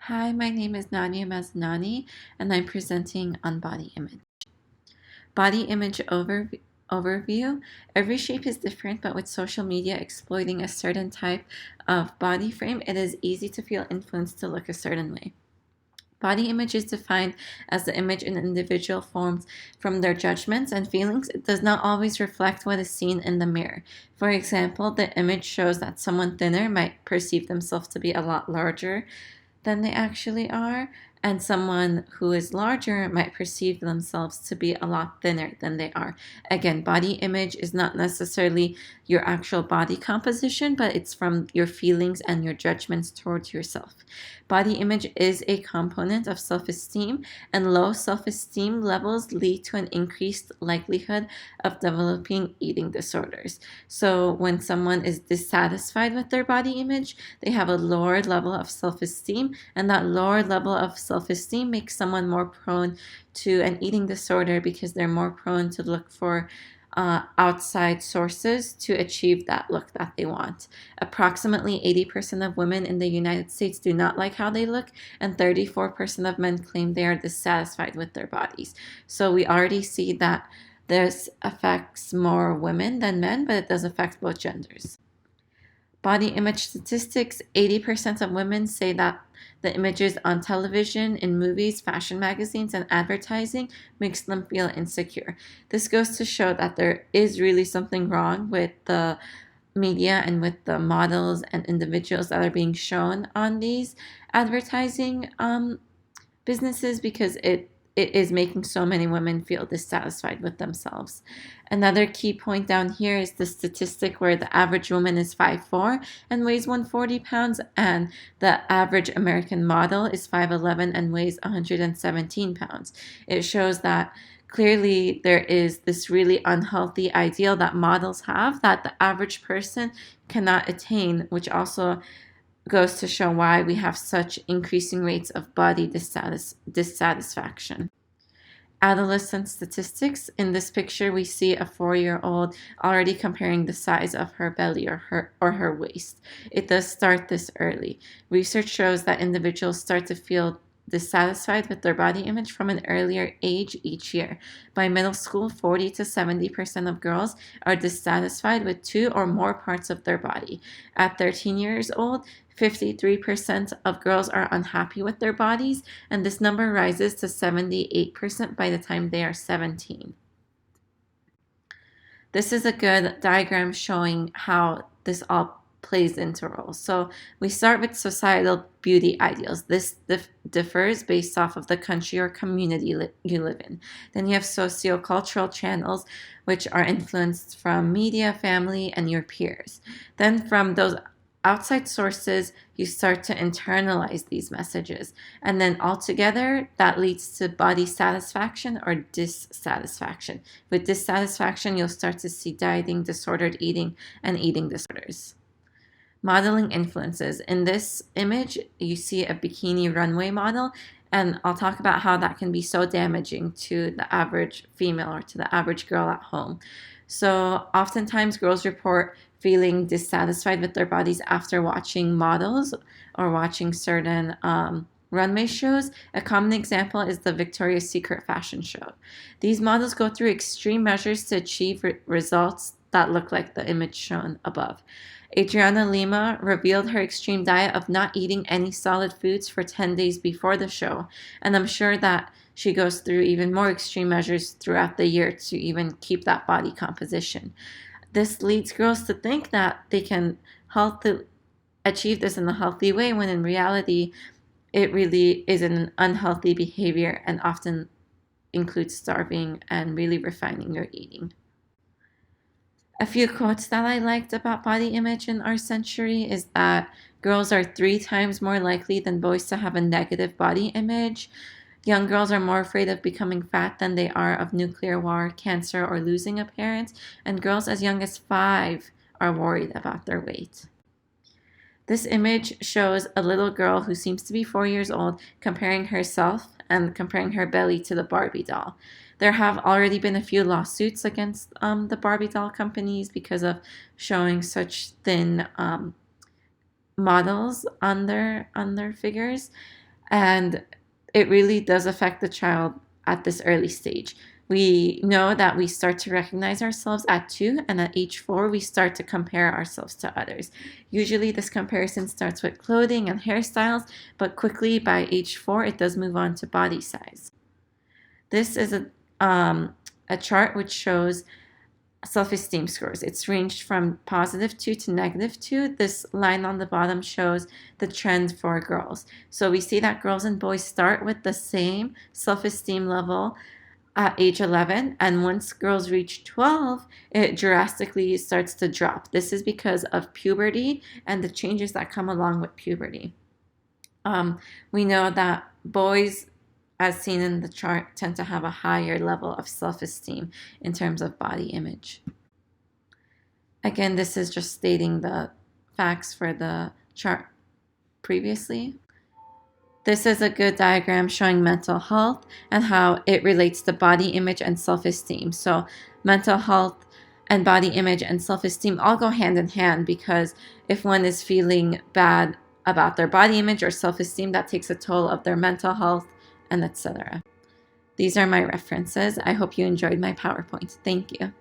Hi, my name is Nadia Maznani, and I'm presenting on body image. Body image overview. Every shape is different, but with social media exploiting a certain type of body frame, it is easy to feel influenced to look a certain way. Body image is defined as the image an individual forms from their judgments and feelings. It does not always reflect what is seen in the mirror. For example, the image shows that someone thinner might perceive themselves to be a lot larger than they actually are, and someone who is larger might perceive themselves to be a lot thinner than they are. Again, body image is not necessarily your actual body composition, but it's from your feelings and your judgments towards yourself. Body image is a component of self-esteem, and low self-esteem levels lead to an increased likelihood of developing eating disorders. So when someone is dissatisfied with their body image, they have a lower level of self-esteem, and that lower level of self-esteem makes someone more prone to an eating disorder because they're more prone to look for outside sources to achieve that look that they want. Approximately 80% of women in the United States do not like how they look, and 34% of men claim they are dissatisfied with their bodies. So we already see that this affects more women than men, but it does affect both genders. Body image statistics. 80% of women say that the images on television, in movies, fashion magazines, and advertising makes them feel insecure. This goes to show that there is really something wrong with the media and with the models and individuals that are being shown on these advertising businesses, because it is making so many women feel dissatisfied with themselves. Another key point down here is the statistic where the average woman is 5'4" and weighs 140 pounds, and the average American model is 5'11" and weighs 117 pounds. It shows that clearly there is this really unhealthy ideal that models have that the average person cannot attain, which also goes to show why we have such increasing rates of body dissatisfaction. Adolescent statistics. In this picture, we see a 4-year-old already comparing the size of her belly or her waist. It does start this early. Research shows that individuals start to feel dissatisfied with their body image from an earlier age each year. By middle school, 40 to 70% of girls are dissatisfied with 2 or more parts of their body. At 13 years old, 53% of girls are unhappy with their bodies, and this number rises to 78% by the time they are 17. This is a good diagram showing how this all plays into roles. So we start with societal beauty ideals. This differs based off of the country or community you live in. Then you have sociocultural channels, which are influenced from media, family, and your peers. Then from those outside sources, you start to internalize these messages. And then altogether, that leads to body satisfaction or dissatisfaction. With dissatisfaction, you'll start to see dieting, disordered eating, and eating disorders. Modeling influences. In this image, you see a bikini runway model, and I'll talk about how that can be so damaging to the average female or to the average girl at home. So oftentimes girls report feeling dissatisfied with their bodies after watching models or watching certain runway shows. A common example is the Victoria's Secret fashion show. These models go through extreme measures to achieve results that look like the image shown above. Adriana Lima revealed her extreme diet of not eating any solid foods for 10 days before the show, and I'm sure that she goes through even more extreme measures throughout the year to even keep that body composition. This leads girls to think that they can achieve this in a healthy way, when in reality, it really is an unhealthy behavior and often includes starving and really refining your eating. A few quotes that I liked about body image in our century is that girls are 3 times more likely than boys to have a negative body image. Young girls are more afraid of becoming fat than they are of nuclear war, cancer, or losing a parent. And girls as young as 5 are worried about their weight. This image shows a little girl who seems to be 4 years old comparing herself and comparing her belly to the Barbie doll. There have already been a few lawsuits against the Barbie doll companies because of showing such thin models on their figures. And it really does affect the child at this early stage. We know that we start to recognize ourselves at 2, and at age 4, we start to compare ourselves to others. Usually, this comparison starts with clothing and hairstyles, but quickly by age 4, it does move on to body size. This is a chart which shows self-esteem scores. It's ranged from +2 to -2. This line on the bottom shows the trend for girls. So we see that girls and boys start with the same self-esteem level at age 11, and once girls reach 12, it drastically starts to drop. This is because of puberty and the changes that come along with puberty. We know that boys, as seen in the chart, tend to have a higher level of self-esteem in terms of body image. Again, this is just stating the facts for the chart previously. This is a good diagram showing mental health and how it relates to body image and self-esteem. So mental health and body image and self-esteem all go hand in hand, because if one is feeling bad about their body image or self-esteem, that takes a toll of their mental health, and etc. These are my references. I hope you enjoyed my PowerPoint. Thank you.